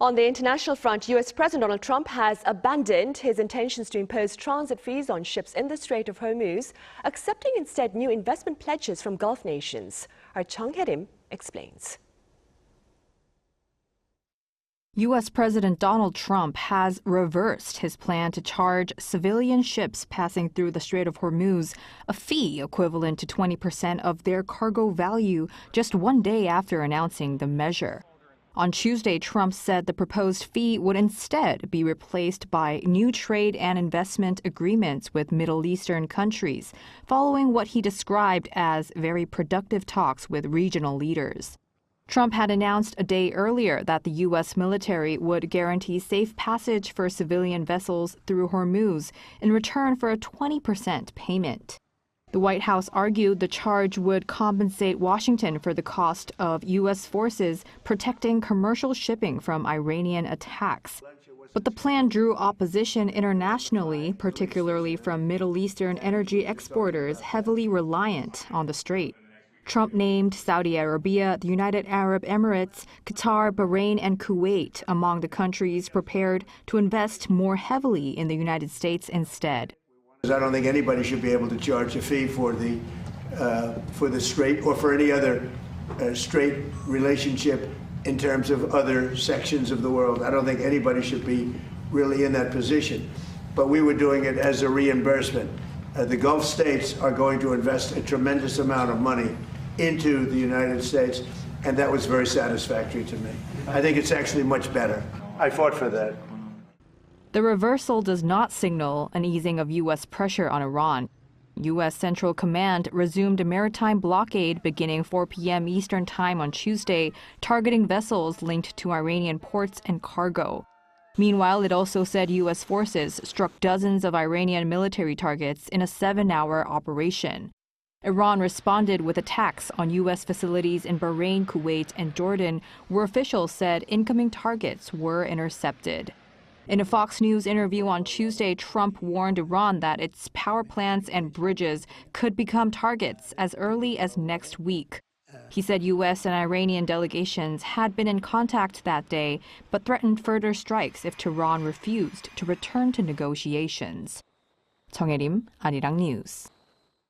On the international front, U.S. President Donald Trump has abandoned his intentions to impose transit fees on ships in the Strait of Hormuz, accepting instead new investment pledges from Gulf nations. Our Chung Hye-lim explains. U.S. President Donald Trump has reversed his plan to charge civilian ships passing through the Strait of Hormuz a fee equivalent to 20% of their cargo value just one day after announcing the measure. On Tuesday, Trump said the proposed fee would instead be replaced by new trade and investment agreements with Middle Eastern countries, following what he described as very productive talks with regional leaders. Trump had announced a day earlier that the U.S. military would guarantee safe passage for civilian vessels through Hormuz in return for a 20% payment. The White House argued the charge would compensate Washington for the cost of U.S. forces protecting commercial shipping from Iranian attacks. But the plan drew opposition internationally, particularly from Middle Eastern energy exporters heavily reliant on the strait. Trump named Saudi Arabia, the United Arab Emirates, Qatar, Bahrain, and Kuwait among the countries prepared to invest more heavily in the United States instead. I don't think anybody should be able to charge a fee for the strait or for any other strait relationship in terms of other sections of the world. I don't think anybody should be really in that position. But we were doing it as a reimbursement. The Gulf states are going to invest a tremendous amount of money into the United States, and that was very satisfactory to me. I think it's actually much better. I fought for that. The reversal does not signal an easing of U.S. pressure on Iran. U.S. Central Command resumed a maritime blockade beginning 4 p.m. Eastern Time on Tuesday, targeting vessels linked to Iranian ports and cargo. Meanwhile, it also said U.S. forces struck dozens of Iranian military targets in a 7-hour operation. Iran responded with attacks on U.S. facilities in Bahrain, Kuwait, and Jordan, where officials said incoming targets were intercepted. In a Fox News interview on Tuesday, Trump warned Iran that its power plants and bridges could become targets as early as next week. He said U.S. and Iranian delegations had been in contact that day, but threatened further strikes if Tehran refused to return to negotiations. Chung Hye-lim, Arirang News.